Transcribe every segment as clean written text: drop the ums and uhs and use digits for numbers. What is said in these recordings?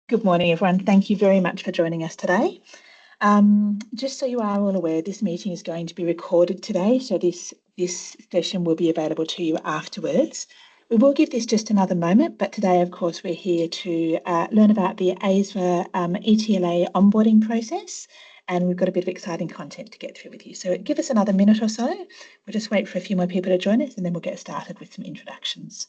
Good morning, everyone. Thank you very much for joining us today. Just so you are all aware, this meeting is going to be recorded today, so this session will be available to you afterwards. We will give this just another moment, but today, of course, we're here to learn about the AISWA ETLA onboarding process, and we've got a bit of exciting content to get through with you. So give us another minute or so. We'll just wait for a few more people to join us, and then we'll get started with some introductions.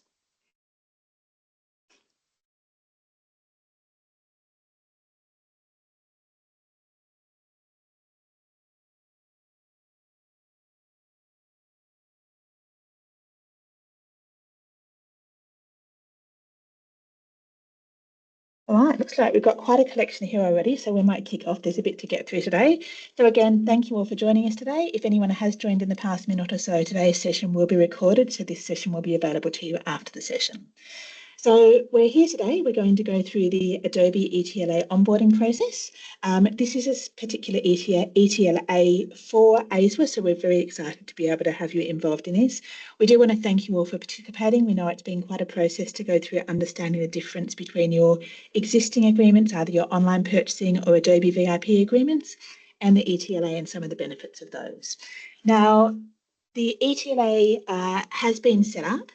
All right, looks like we've got quite a collection here already, so we might kick off. There's a bit to get through today. So again, thank you all for joining us today. If anyone has joined in the past minute or so, today's session will be recorded, so this session will be available to you after the session. So we're here today, we're going to go through the Adobe ETLA onboarding process. This is a particular ETLA for AISWA, so we're very excited to be able to have you involved in this. We do want to thank you all for participating. We know it's been quite a process to go through understanding the difference between your existing agreements, either your online purchasing or Adobe VIP agreements, and the ETLA and some of the benefits of those. Now, the ETLA has been set up.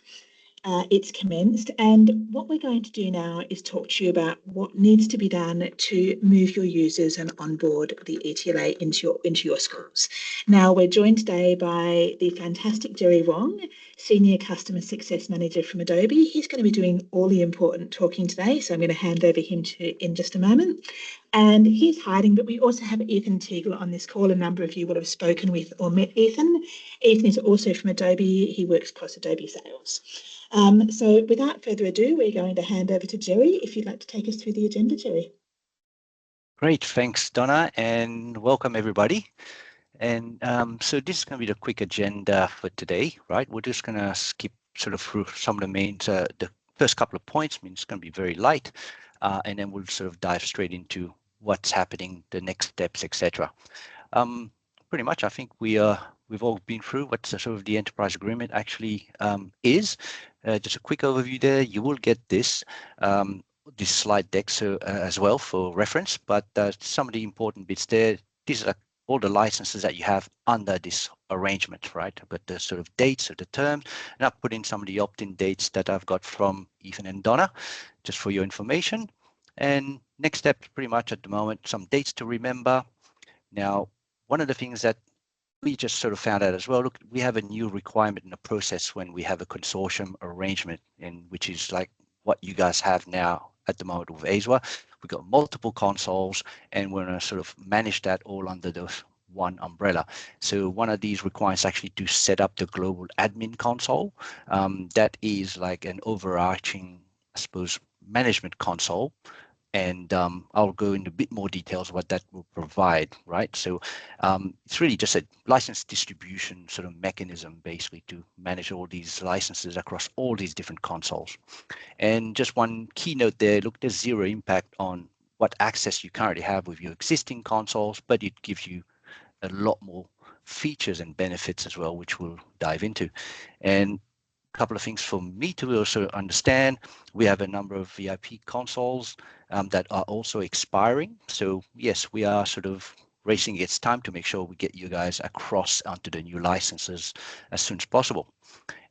It's commenced, and what we're going to do now is talk to you about what needs to be done to move your users and onboard the ETLA into your schools. Now, we're joined today by the fantastic Jerry Wong, Senior Customer Success Manager from Adobe. He's going to be doing all the important talking today, so I'm going to hand over him in just a moment. And he's hiding, but we also have Ethan Teagle on this call. A number of you will have spoken with or met Ethan. Ethan is also from Adobe. He works across Adobe Sales. So without further ado, we're going to hand over to Jerry. If you'd like to take us through the agenda, Jerry. Great, thanks, Donna, and welcome everybody. And so this is going to be the quick agenda for today, right? We're just going to skip sort of through some of the main, the first couple of points. I mean, it's going to be very light, and then we'll sort of dive straight into what's happening, the next steps, etc. Pretty much, I think we've all been through what sort of the enterprise agreement actually is. Just a quick overview there. You will get this slide deck as well for reference, but some of the important bits there. These are all the licenses that you have under this arrangement, right? I've got the sort of dates of the terms, and I've put in some of the opt-in dates that I've got from Ethan and Donna, just for your information. And next step, pretty much at the moment, some dates to remember. Now, one of the things that we just sort of found out as well, look, we have a new requirement in the process when we have a consortium arrangement, which is like what you guys have now at the moment with AISWA. We've got multiple consoles, and we're going to sort of manage that all under the one umbrella. So one of these requires actually to set up the global admin console. That is like an overarching, I suppose, management console. And I'll go into a bit more details what that will provide, right? So it's really just a license distribution sort of mechanism, basically, to manage all these licenses across all these different consoles. And just one keynote there, look, there's zero impact on what access you currently have with your existing consoles, but it gives you a lot more features and benefits as well, which we'll dive into. And couple of things for me to also understand. We have a number of VIP consoles that are also expiring. So yes, we are sort of racing against time to make sure we get you guys across onto the new licenses as soon as possible.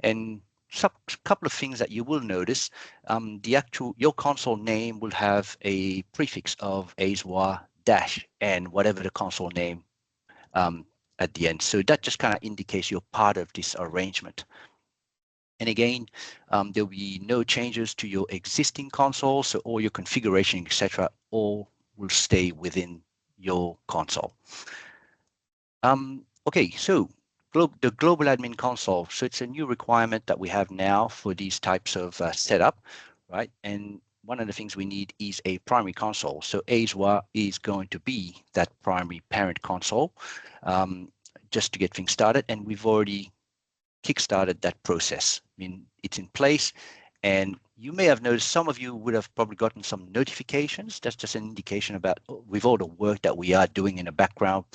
And a couple of things that you will notice, your console name will have a prefix of AISWA -N, whatever the console name at the end. So that just kind of indicates you're part of this arrangement. And again, there'll be no changes to your existing console, so all your configuration, etc., all will stay within your console. Okay, so the global admin console. So it's a new requirement that we have now for these types of setup, right? And one of the things we need is a primary console. So AISWA is going to be that primary parent console, just to get things started. And we've already kickstarted that process. I mean, it's in place, and you may have noticed, some of you would have probably gotten some notifications. That's just an indication about with all the work that we are doing in the background,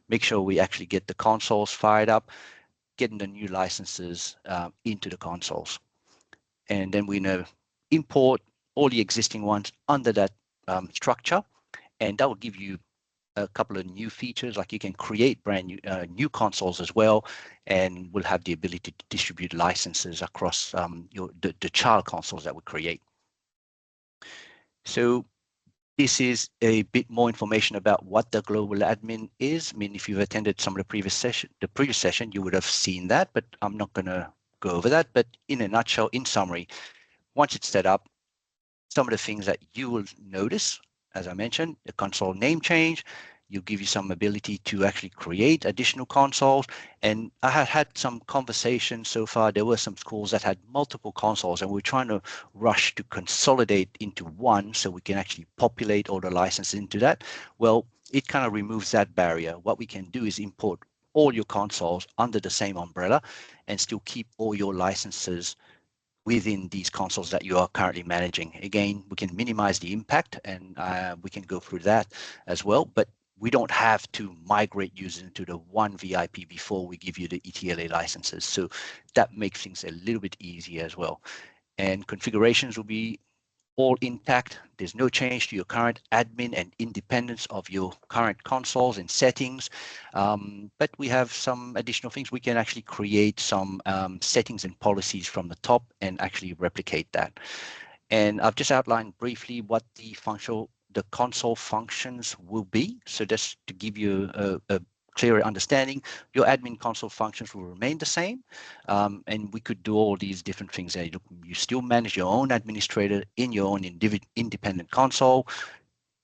make sure we actually get the consoles fired up, getting the new licenses into the consoles. And then we're going to import all the existing ones under that structure, and that will give you a couple of new features, like you can create brand new new consoles as well, and we'll have the ability to distribute licenses across the child consoles that we create. So this is a bit more information about what the global admin is. I mean, if you've attended some of the previous session, you would have seen that, but I'm not going to go over that. But in a nutshell, in summary, once it's set up, some of the things that you will notice, as I mentioned, the console name change, will give you some ability to actually create additional consoles. And I have had some conversations so far. There were some schools that had multiple consoles, and we're trying to rush to consolidate into one so we can actually populate all the licenses into that. Well, it kind of removes that barrier. What we can do is import all your consoles under the same umbrella and still keep all your licenses within these consoles that you are currently managing. Again, we can minimize the impact, and we can go through that as well, but we don't have to migrate users into the one VIP before we give you the ETLA licenses. So that makes things a little bit easier as well. And configurations will be all intact. There's no change to your current admin and independence of your current consoles and settings. But we have some additional things. We can actually create some settings and policies from the top and actually replicate that. And I've just outlined briefly what the console functions will be. So just to give you a clearer understanding, your admin console functions will remain the same, and we could do all these different things. You still manage your own administrator in your own independent console,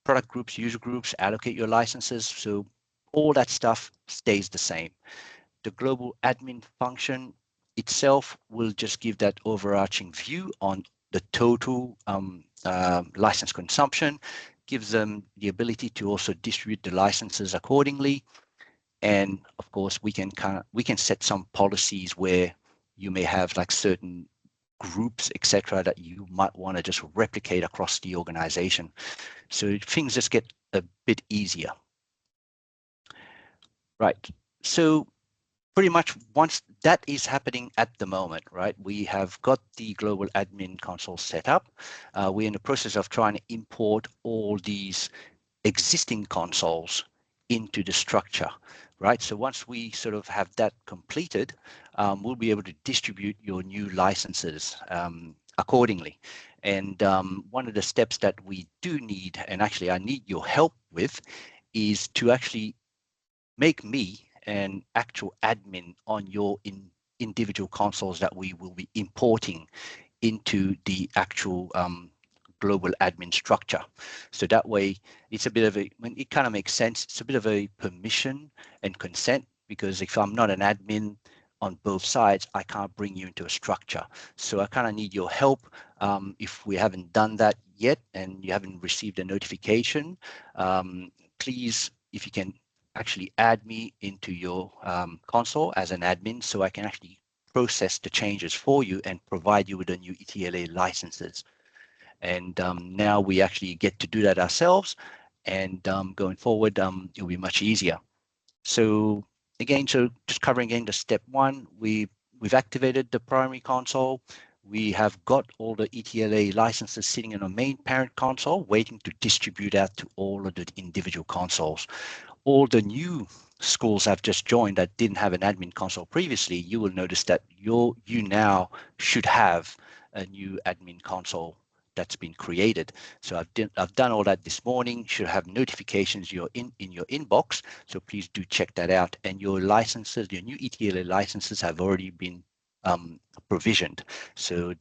product groups, user groups, allocate your licenses. So all that stuff stays the same. The global admin function itself will just give that overarching view on the total license consumption, gives them the ability to also distribute the licenses accordingly. And of course, we can set some policies where you may have like certain groups, etc., that you might want to just replicate across the organization. So things just get a bit easier. Right. So pretty much once that is happening at the moment, right, we have got the global admin console set up. We're in the process of trying to import all these existing consoles into the structure, right? So once we sort of have that completed, we'll be able to distribute your new licenses accordingly. And one of the steps that we do need, and actually I need your help with, is to actually make me an actual admin on your individual consoles that we will be importing into the actual global admin structure. So that way it's a bit of it kind of makes sense. It's a bit of a permission and consent, because if I'm not an admin on both sides, I can't bring you into a structure. So I kind of need your help. If we haven't done that yet and you haven't received a notification, please, if you can actually add me into your console as an admin, so I can actually process the changes for you and provide you with the new ETLA licenses. And now we actually get to do that ourselves, and going forward, it'll be much easier. So again, so just covering again the step one, we've activated the primary console. We have got all the ETLA licenses sitting in a main parent console, waiting to distribute out to all of the individual consoles. All the new schools I've just joined that didn't have an admin console previously, you will notice that you now should have a new admin console that's been created. So I've done all that this morning. Should have notifications in your inbox. So please do check that out. And your licenses, your new ETLA licenses, have already been provisioned. So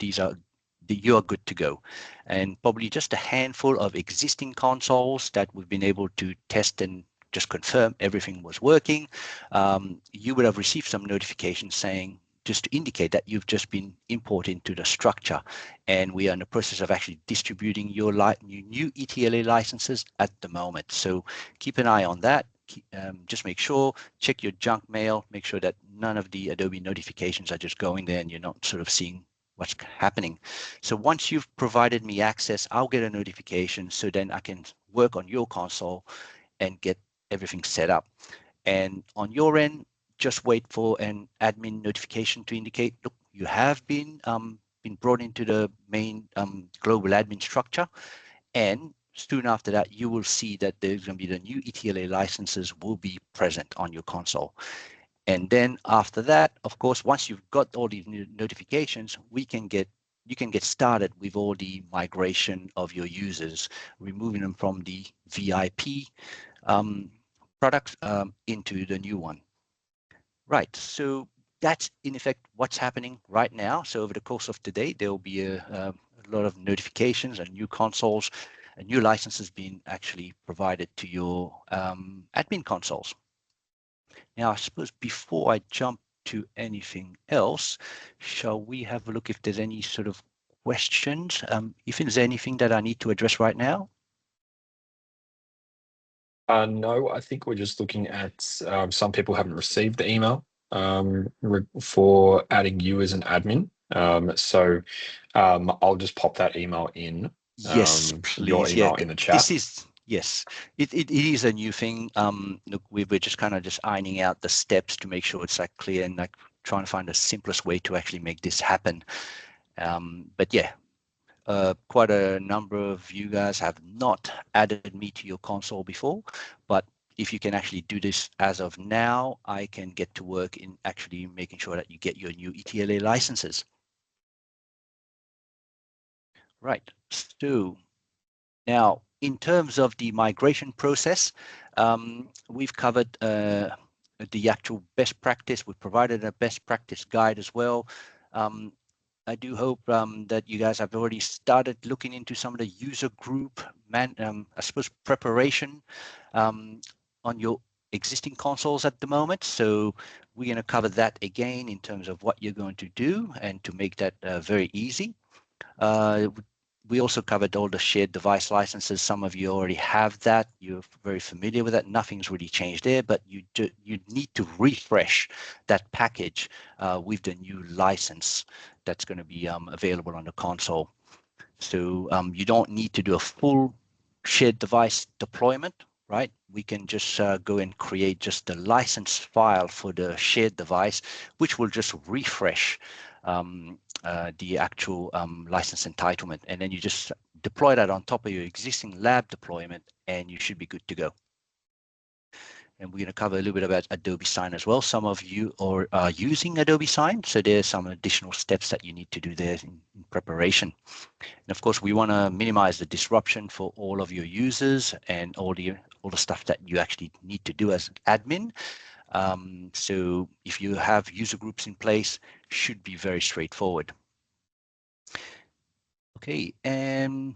you are good to go. And probably just a handful of existing consoles that we've been able to test and just confirm everything was working. You would have received some notifications saying, just to indicate that you've just been imported into the structure, and we are in the process of actually distributing your new ETLA licenses at the moment. So keep an eye on that. Just make sure, check your junk mail, make sure that none of the Adobe notifications are just going there and you're not sort of seeing what's happening. So once you've provided me access, I'll get a notification, so then I can work on your console and get everything set up. And on your end, just wait for an admin notification to indicate, look, you have been brought into the main global admin structure. And soon after that, you will see that there's going to be the new ETLA licenses will be present on your console. And then after that, of course, once you've got all these new notifications, you can get started with all the migration of your users, removing them from the VIP product into the new one. Right, so that's in effect what's happening right now. So over the course of today, there will be a lot of notifications and new consoles and new licenses being actually provided to your admin consoles. Now, I suppose before I jump to anything else, shall we have a look if there's any sort of questions? If there's anything that I need to address right now? No, I think we're just looking at some people haven't received the email for adding you as an admin. So I'll just pop that email in. Yes, please. Your email in the chat. This is, yes, it is a new thing. Look, we're just kind of just ironing out the steps to make sure it's like clear and like trying to find the simplest way to actually make this happen. But yeah, quite a number of you guys have not added me to your console before, but if you can actually do this as of now, I can get to work in actually making sure that you get your new ETLA licenses. Right, so now in terms of the migration process, we've covered the actual best practice. We've provided a best practice guide as well. I do hope that you guys have already started looking into some of the user group, I suppose, preparation on your existing consoles at the moment. So we're going to cover that again in terms of what you're going to do and to make that very easy. We also covered all the shared device licenses. Some of you already have that. You're very familiar with that. Nothing's really changed there, but you need to refresh that package with the new license that's going to be available on the console. So you don't need to do a full shared device deployment, right? We can just go and create just the license file for the shared device, which will just refresh the actual license entitlement. And then you just deploy that on top of your existing lab deployment, and you should be good to go. And we're going to cover a little bit about Adobe Sign as well. Some of you are using Adobe Sign, so there's some additional steps that you need to do there in preparation. And of course, we want to minimize the disruption for all of your users and all the stuff that you actually need to do as admin. So if you have user groups in place, should be very straightforward. Okay, and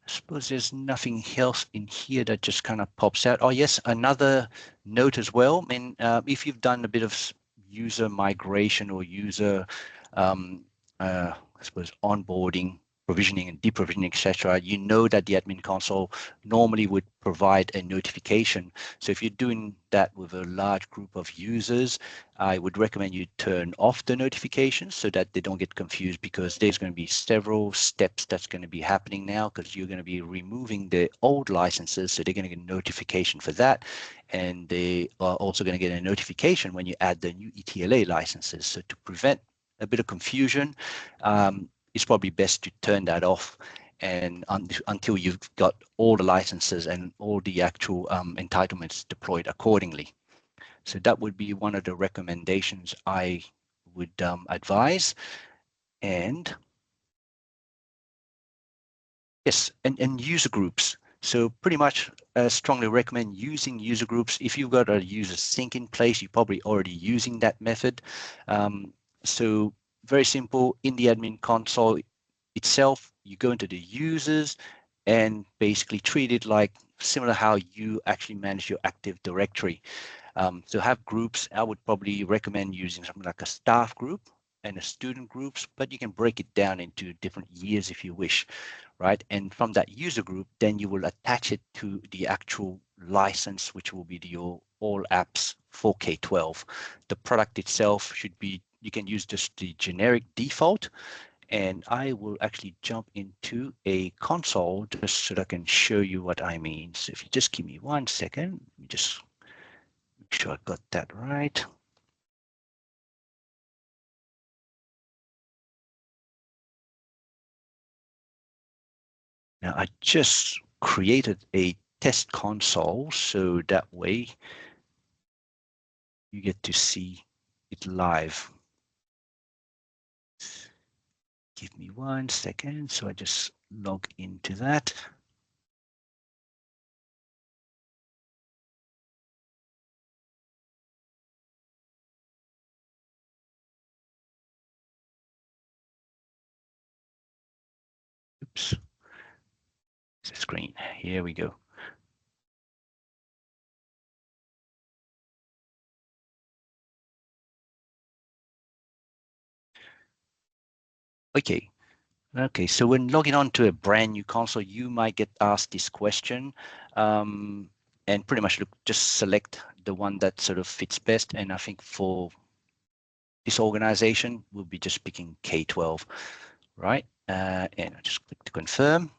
I suppose there's nothing else in here that just kind of pops out. Oh yes, another note as well. I mean, if you've done a bit of user migration or user, I suppose, onboarding, provisioning and deprovisioning, etc., you know that the admin console normally would provide a notification. So if you're doing that with a large group of users, I would recommend you turn off the notifications so that they don't get confused, because there's going to be several steps that's going to be happening now, because you're going to be removing the old licenses. So they're going to get a notification for that. And they are also going to get a notification when you add the new ETLA licenses. So to prevent a bit of confusion, it's probably best to turn that off and until you've got all the licenses and all the actual entitlements deployed accordingly. So that would be one of the recommendations I would advise. And yes, and user groups. So pretty much strongly recommend using user groups. If you've got a user sync in place, you're probably already using that method. So very simple, in the admin console itself, you go into the users and basically treat it like similar how you actually manage your Active Directory. So have groups. I would probably recommend using something like a staff group and a student groups, but you can break it down into different years if you wish, right? And from that user group, then you will attach it to the actual license, which will be your All Apps 4K12. The product itself should be, you can use just the generic default, and I will actually jump into a console just so that I can show you what I mean. So if you just give me 1 second, let me just make sure I got that right. Now I just created a test console, so that way you get to see it live. Give me 1 second. So I just log into that. Oops. It's a screen. Here we go. Okay. Okay, so when logging on to a brand new console, you might get asked this question, and pretty much just select the one that sort of fits best. And I think for this organization, we'll be just picking K-12, right? And I just click to confirm.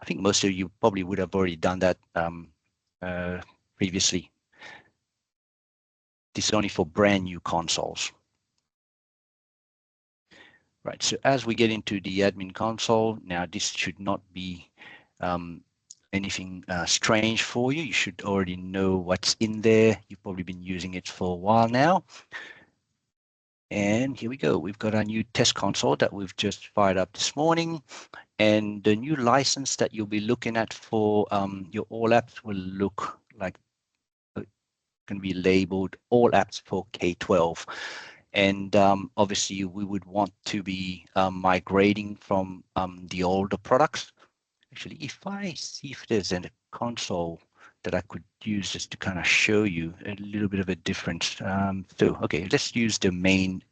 I think most of you probably would have already done that previously. This is only for brand new consoles. Right, so as we get into the admin console, now this should not be anything strange for you. You should already know what's in there. You've probably been using it for a while now. And here we go. We've got our new test console that we've just fired up this morning. And the new license that you'll be looking at for your all apps will look like can be labeled all apps for K-12. And obviously, we would want to be migrating from the older products. Actually, if I see if there's a console that I could use just to kind of show you a little bit of a difference. So, okay, let's use the main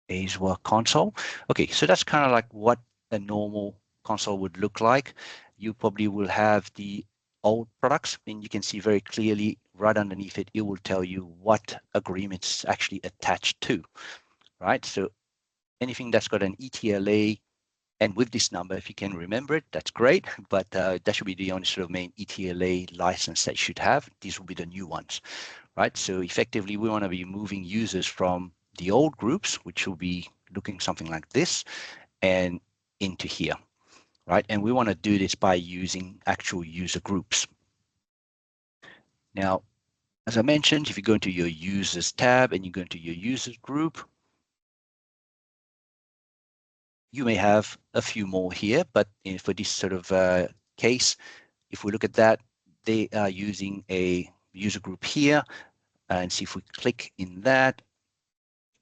AISWA console. Okay, so that's kind of like what a normal console would look like. You probably will have the old products, and you can see very clearly right underneath it, it will tell you what agreements actually attached to, right? So anything that's got an ETLA, and with this number, if you can remember it, that's great, but that should be the only sort of main ETLA license that you should have. These will be the new ones, right? So effectively, we want to be moving users from the old groups, which will be looking something like this, and into here, right? And we want to do this by using actual user groups. Now, as I mentioned, if you go into your users tab and you go into your users group, you may have a few more here, but for this sort of case, if we look at that, they are using a user group here, and see if we click in that,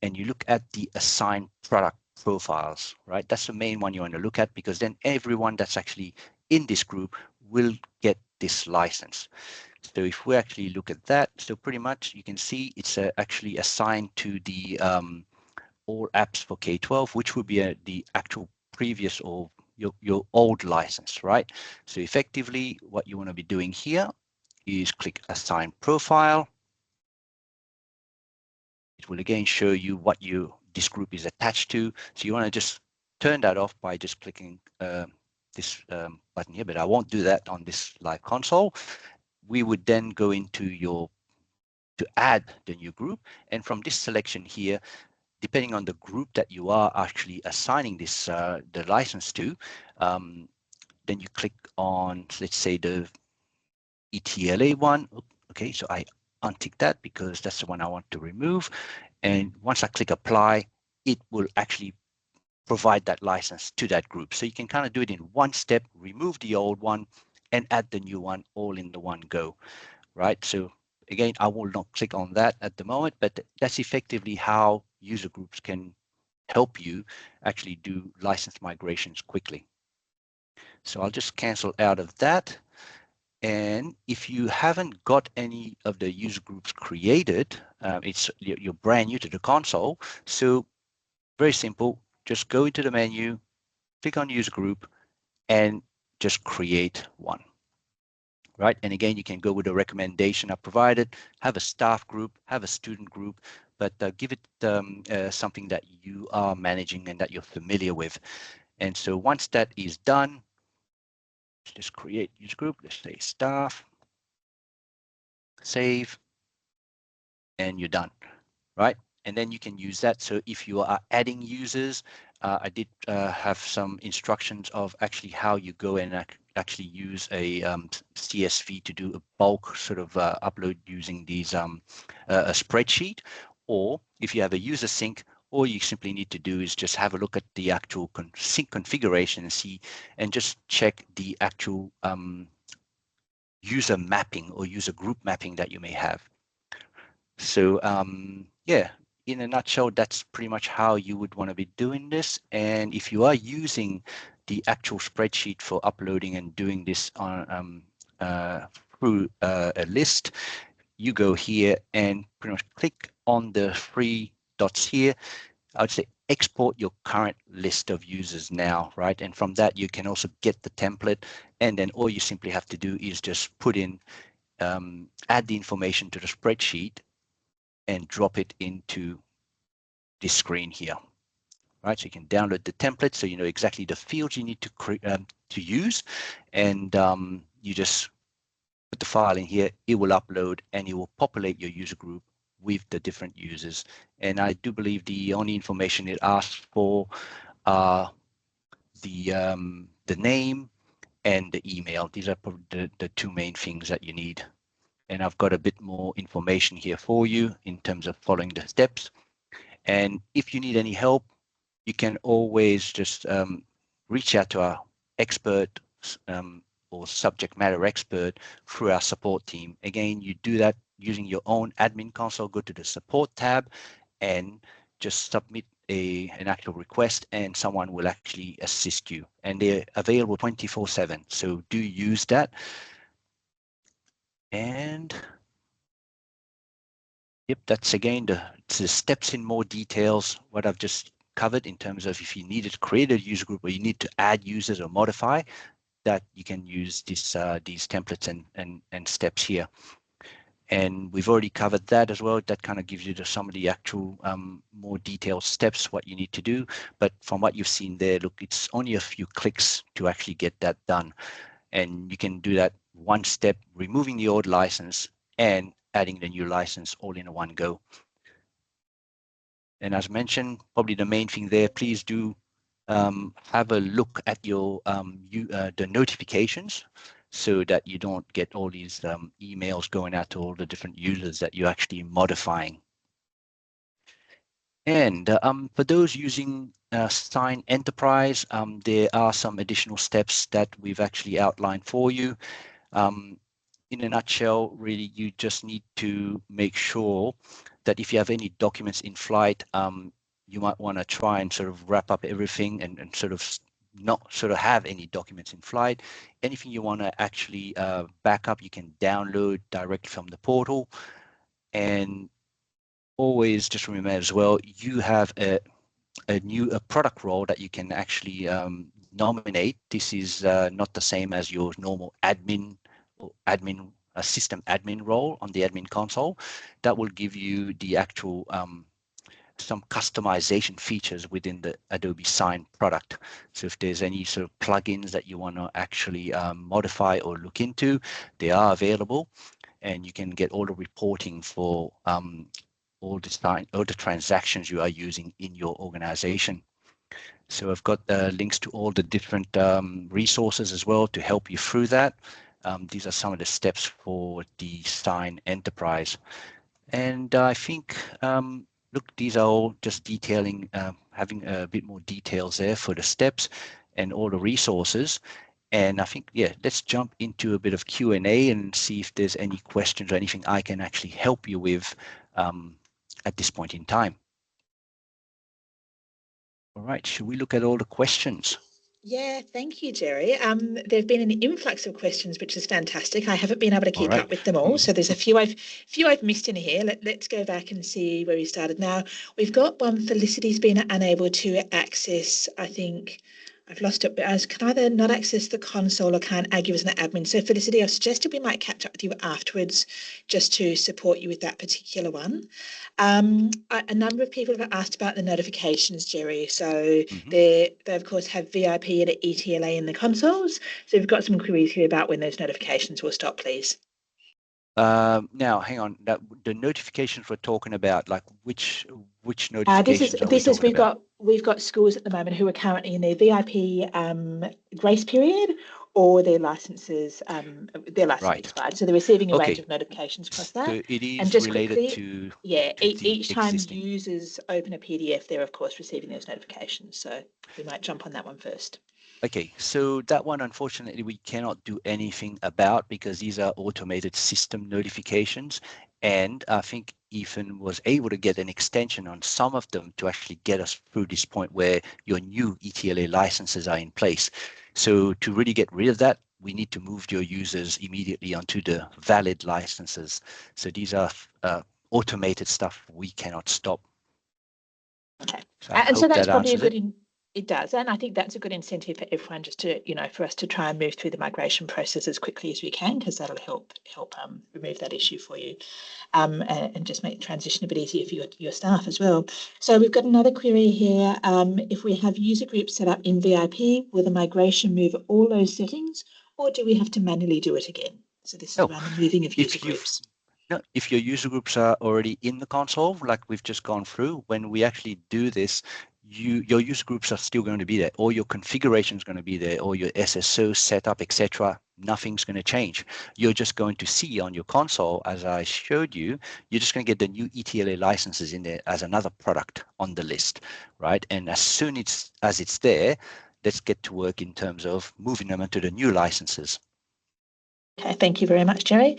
and you look at the assigned product profiles, right? That's the main one you want to look at, because then everyone that's actually in this group will get this license. So if we actually look at that, so pretty much you can see it's actually assigned to the all apps for K-12, which would be the actual previous or your old license, right? So effectively, what you want to be doing here is click Assign Profile. It will again show you what this group is attached to. So you want to just turn that off by just clicking this button here, but I won't do that on this live console. We would then go into to add the new group. And from this selection here, depending on the group that you are actually assigning this the license to, then you click on, let's say, the ETLA one. Okay, so I untick that because that's the one I want to remove. And once I click apply, it will actually provide that license to that group. So you can kind of do it in one step, remove the old one and add the new one all in the one go, right? So again, I will not click on that at the moment, but that's effectively how user groups can help you actually do license migrations quickly. So I'll just cancel out of that. And if you haven't got any of the user groups created, you're brand new to the console. So very simple, just go into the menu, click on user group and just create one. Right, and again, you can go with the recommendation I provided, have a staff group, have a student group, but give it something that you are managing and that you're familiar with. And so once that is done, just create user group, let's say staff, save, and you're done, right? And then you can use that. So if you are adding users, I did have some instructions of actually how you go and actually use a CSV to do a bulk sort of upload using these a spreadsheet, or if you have a user sync, all you simply need to do is just have a look at the actual sync configuration and see, and just check the actual user mapping or user group mapping that you may have. So yeah, in a nutshell, that's pretty much how you would want to be doing this. And if you are using the actual spreadsheet for uploading and doing this on through a list, you go here and pretty much click on the three dots here. I would say export your current list of users now, right? And from that, you can also get the template. And then all you simply have to do is just put in, add the information to the spreadsheet and drop it into this screen here, right? So you can download the template so you know exactly the fields you need to use, and you just put the file in here, it will upload and it will populate your user group with the different users. And I do believe the only information it asks for are the name and the email. These are probably the two main things that you need. And I've got a bit more information here for you in terms of following the steps. And if you need any help, you can always just reach out to our expert or subject matter expert through our support team. Again, you do that using your own admin console. Go to the support tab and just submit an actual request, and someone will actually assist you. And they're available 24/7. So do use that. And yep, that's again the steps in more details, what I've just covered in terms of if you needed to create a user group or you need to add users or modify, that you can use this, these templates and steps here. And we've already covered that as well. That kind of gives you some of the actual more detailed steps, what you need to do. But from what you've seen there, look, it's only a few clicks to actually get that done. And you can do that one step, removing the old license and adding the new license all in one go. And as mentioned, probably the main thing there, please do have a look at your the notifications so that you don't get all these emails going out to all the different users that you're actually modifying. And for those using Sign Enterprise, there are some additional steps that we've actually outlined for you. In a nutshell, really, you just need to make sure that if you have any documents in flight, you might want to try and sort of wrap up everything and sort of not sort of have any documents in flight. Anything you want to actually back up, you can download directly from the portal. And always just remember as well, you have a product role that you can actually nominate. This is not the same as your normal admin or system admin role on the admin console. That will give you the actual some customization features within the Adobe Sign product. So if there's any sort of plugins that you want to actually modify or look into, they are available, and you can get all the reporting for all the transactions you are using in your organization. So I've got links to all the different resources as well to help you through that. These are some of the steps for the Sign Enterprise. And I think, look, these are all just detailing, having a bit more details there for the steps and all the resources. And I think, yeah, let's jump into a bit of Q&A and see if there's any questions or anything I can actually help you with at this point in time. All right, should we look at all the questions? Yeah, thank you, Jerry. There's been an influx of questions, which is fantastic. I haven't been able to keep up with them all, so there's a few I've missed in here. Let's go back and see where we started. Now we've got one. Felicity's been unable to access. I think I've lost it, but as can either not access the console or can't add you as an admin. So Felicity, I've suggested we might catch up with you afterwards, just to support you with that particular one. A number of people have asked about the notifications, Jerry. So they of course have VIP and ETLA in the consoles. So we've got some queries here about when those notifications will stop, please. Now, hang on. The notifications we're talking about, like which notifications are we this is talking about? we've got schools at the moment who are currently in their VIP grace period, or their licenses Right. expired. So they're receiving a range Okay. of notifications across that. So it And is just related quickly, to yeah, the each time existing. users open a PDF, they're of course receiving those notifications. So we might jump on that one first. Okay, so that one, unfortunately, we cannot do anything about because these are automated system notifications. And I think Ethan was able to get an extension on some of them to actually get us through this point where your new ETLA licenses are in place. So to really get rid of that, we need to move your users immediately onto the valid licenses. So these are automated stuff we cannot stop. Okay, So I and so hope that's that probably a answers it. good it does, and I think that's a good incentive for everyone, just to for us to try and move through the migration process as quickly as we can, because that'll help remove that issue for you, and just make the transition a bit easier for your staff as well. So we've got another query here. If we have user groups set up in VIP, will the migration move all those settings, or do we have to manually do it again? So this is No, around the moving of user groups. No, if your user groups are already in the console, like we've just gone through, when we actually do this, your user groups are still going to be there, or your configuration is going to be there, or your SSO setup, etc. Nothing's going to change. You're just going to see on your console, as I showed you, you're just going to get the new ETLA licenses in there as another product on the list, right? And as soon as it's there, let's get to work in terms of moving them into the new licenses. Okay, thank you very much, Jerry.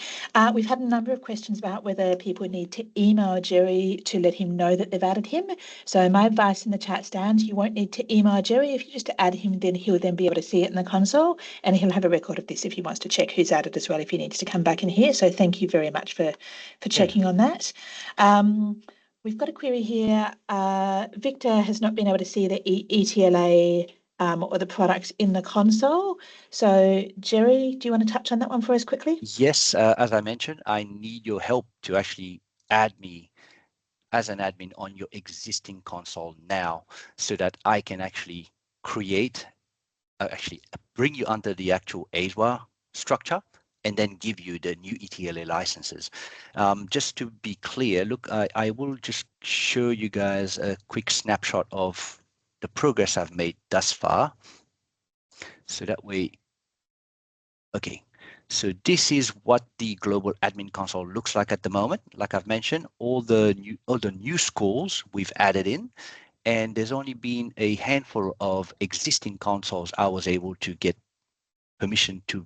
We've had a number of questions about whether people need to email Jerry to let him know that they've added him. So my advice in the chat stands, you won't need to email Jerry. If you just add him, then he'll then be able to see it in the console, and he'll have a record of this if he wants to check who's added as well, if he needs to come back in here. So thank you very much for checking on that. We've got a query here. Victor has not been able to see the ETLA or the products in the console. So Jerry, do you want to touch on that one for us quickly? Yes, as I mentioned, I need your help to actually add me as an admin on your existing console now so that I can actually create, actually bring you under the actual AISWA structure and then give you the new ETLA licenses. Just to be clear, look, I will just show you guys a quick snapshot of the progress I've made thus far. So that way, okay, so this is what the global admin console looks like at the moment. Like I've mentioned, all the new schools we've added in, and there's only been a handful of existing consoles I was able to get permission to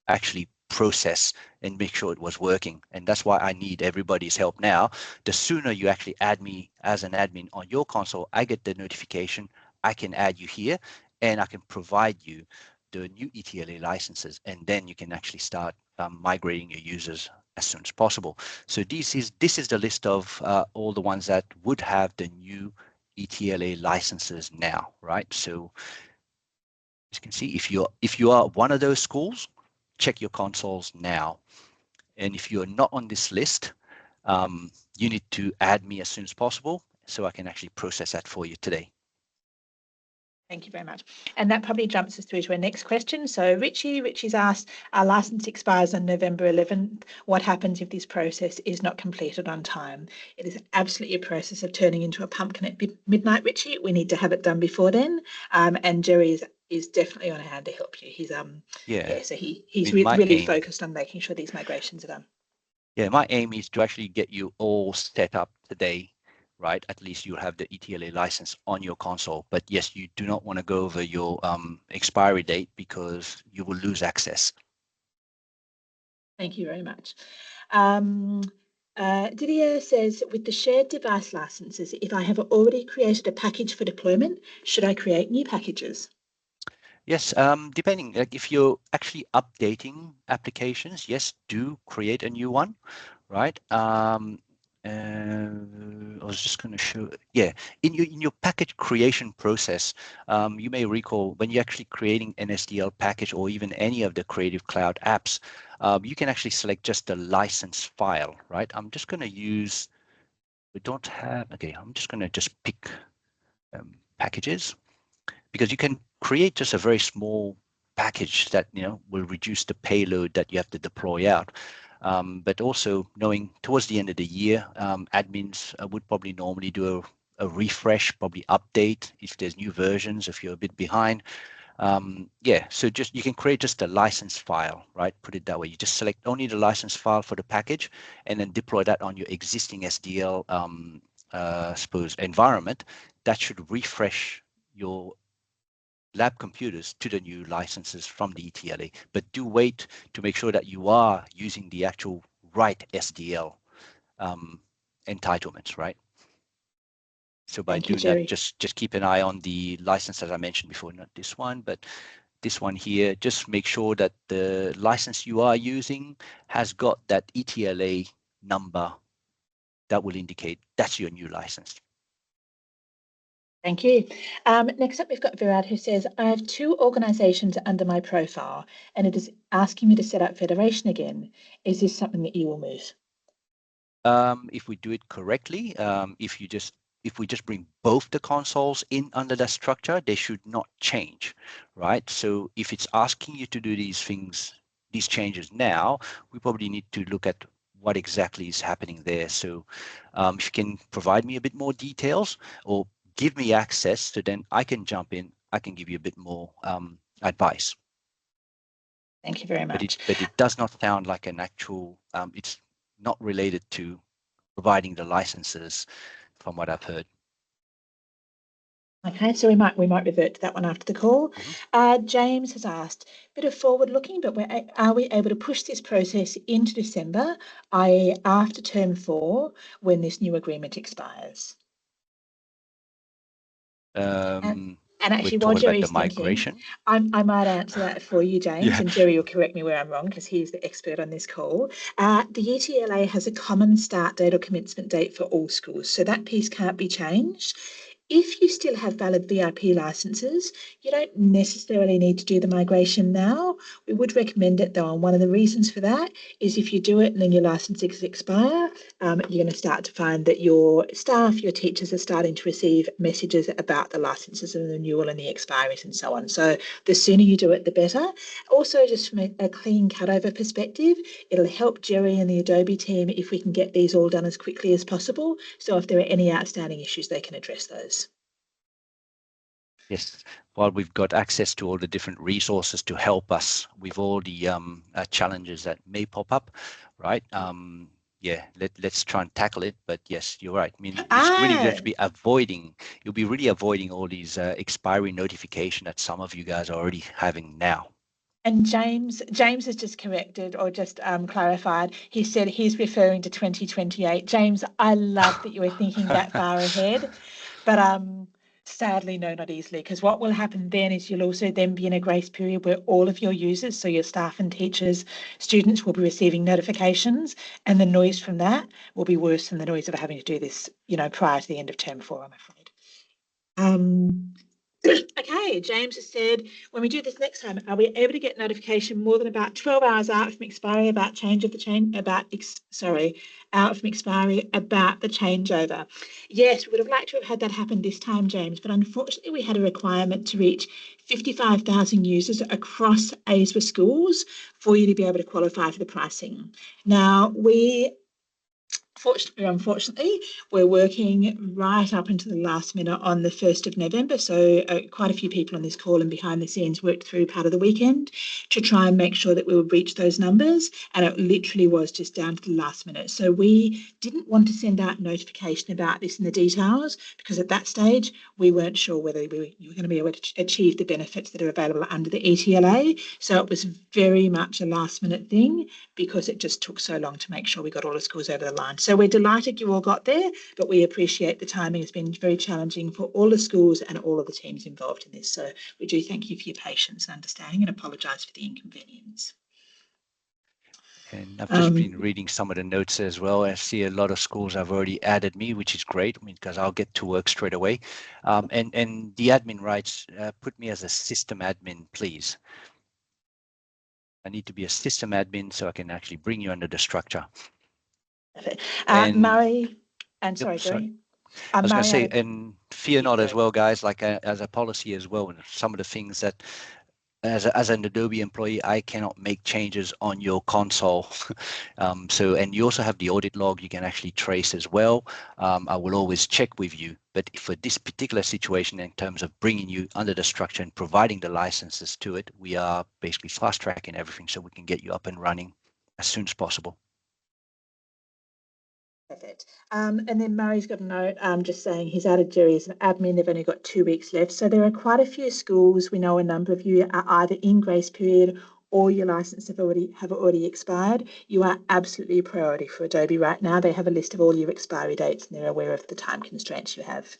actually process and make sure it was working. And that's why I need everybody's help now. The sooner you actually add me as an admin on your console, I get the notification, I can add you here, and I can provide you the new ETLA licenses, and then you can actually start migrating your users as soon as possible. So this is the list of all the ones that would have the new ETLA licenses now, right? So as you can see, if you are one of those schools, check your consoles now. And if you're not on this list, you need to add me as soon as possible so I can actually process that for you today. Thank you very much. And that probably jumps us through to our next question. So Richie's asked, our license expires on November 11th. What happens if this process is not completed on time? It is absolutely a process of turning into a pumpkin at midnight, Richie. We need to have it done before then. And Jerry is definitely on hand to help you. He's so he's really focused on making sure these migrations are done. Yeah, my aim is to actually get you all set up today, right? At least you'll have the ETLA license on your console. But yes, you do not want to go over your expiry date because you will lose access. Thank you very much. Didier says, with the shared device licenses, if I have already created a package for deployment, should I create new packages? Yes, depending, like if you're actually updating applications, yes, do create a new one, right? I was just going to show, yeah, in your package creation process, you may recall when you're actually creating an SDL package or even any of the Creative Cloud apps, you can actually select just the license file, right? I'm just going to use, we don't have, okay, I'm just going to just pick packages, because you can create just a very small package that will reduce the payload that you have to deploy out. But also knowing towards the end of the year, admins would probably normally do a refresh, probably update if there's new versions, if you're a bit behind. Yeah, so just you can create just a license file, right? Put it that way. You just select only the license file for the package and then deploy that on your existing SDL suppose environment. That should refresh your lab computers to the new licenses from the ETLA, but do wait to make sure that you are using the actual right SDL entitlements, right? So by Thank you, doing Jerry. that, just keep an eye on the license as I mentioned before, not this one, but this one here. Just make sure that the license you are using has got that ETLA number that will indicate that's your new license. Thank you. Next up, we've got Virad, who says, I have 2 organisations under my profile, and it is asking me to set up federation again. Is this something that you will move? If we do it correctly, if we just bring both the consoles in under that structure, they should not change, right? So if it's asking you to do these things, these changes now, we probably need to look at what exactly is happening there. So if you can provide me a bit more details or give me access, so then I can jump in, I can give you a bit more advice. Thank you very much. But it does not sound like an actual, it's not related to providing the licenses from what I've heard. Okay, so we might revert to that one after the call. James has asked, bit of forward looking, but are we able to push this process into December, i.e. after term 4, when this new agreement expires? And actually, while Jerry's thinking, I might answer that for you, James, and Jerry will correct me where I'm wrong because he's the expert on this call. The ETLA has a common start date or commencement date for all schools, so that piece can't be changed. If you still have valid VIP licenses, you don't necessarily need to do the migration now. We would recommend it though, and one of the reasons for that is if you do it and then your licenses expire, you're going to start to find that your staff, your teachers are starting to receive messages about the licenses and the renewal and the expiries and so on. So the sooner you do it, the better. Also, just from a clean cutover perspective, it'll help Jerry and the Adobe team if we can get these all done as quickly as possible. So if there are any outstanding issues, they can address those. Yes, while we've got access to all the different resources to help us with all the challenges that may pop up, right? Yeah, let's try and tackle it. But yes, you're right. I mean, it's really going to be you'll be really avoiding all these expiry notification that some of you guys are already having now. And James has just corrected or just clarified. He said he's referring to 2028. James, I love that you were thinking that far ahead, but sadly, no, not easily, because what will happen then is you'll also then be in a grace period where all of your users, so your staff and teachers, students will be receiving notifications, and the noise from that will be worse than the noise of having to do this, prior to the end of term 4, I'm afraid. Okay, James has said, when we do this next time, are we able to get notification more than about 12 hours out from expiry about out from expiry about the changeover? Yes, we would have liked to have had that happen this time, James, but unfortunately we had a requirement to reach 55,000 users across AISWA schools for you to be able to qualify for the pricing. Now, unfortunately, we're working right up until the last minute on the 1st of November. So quite a few people on this call and behind the scenes worked through part of the weekend to try and make sure that we would reach those numbers. And it literally was just down to the last minute. So we didn't want to send out notification about this in the details because at that stage, we weren't sure whether you were going to be able to achieve the benefits that are available under the ETLA. So it was very much a last minute thing because it just took so long to make sure we got all the schools over the line. So we're delighted you all got there, but we appreciate the timing has been very challenging for all the schools and all of the teams involved in this. So we do thank you for your patience and understanding and apologise for the inconvenience. And I've just been reading some of the notes as well. I see a lot of schools have already added me, which is great. I mean, because I'll get to work straight away. And the admin writes, put me as a system admin, please. I need to be a system admin so I can actually bring you under the structure. Murray, and sorry, Jerry. I was going to say, and fear not as well, guys, like as a policy as well, and some of the things that as an Adobe employee, I cannot make changes on your console. And you also have the audit log you can actually trace as well. I will always check with you, but for this particular situation, in terms of bringing you under the structure and providing the licenses to it, we are basically fast tracking everything so we can get you up and running as soon as possible. Perfect. And then Murray's got a note just saying he's added Jerry as an admin. They've only got 2 weeks left. So there are quite a few schools. We know a number of you are either in grace period or your license have already expired. You are absolutely a priority for Adobe right now. They have a list of all your expiry dates and they're aware of the time constraints you have.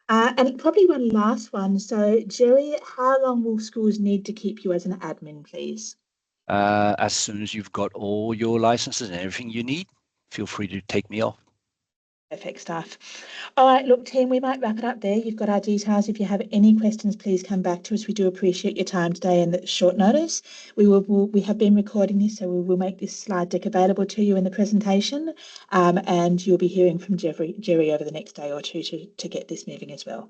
And probably one last one. So Jerry, how long will schools need to keep you as an admin, please? As soon as you've got all your licenses and everything you need, feel free to take me off. Perfect stuff. All right, look, team, we might wrap it up there. You've got our details. If you have any questions, please come back to us. We do appreciate your time today and the short notice. We have been recording this, so we will make this slide deck available to you in the presentation. And you'll be hearing from Jerry over the next day or two to get this moving as well.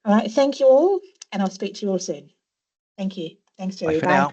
All right, thank you all, and I'll speak to you all soon. Thank you. Thanks, Jerry. Bye for now.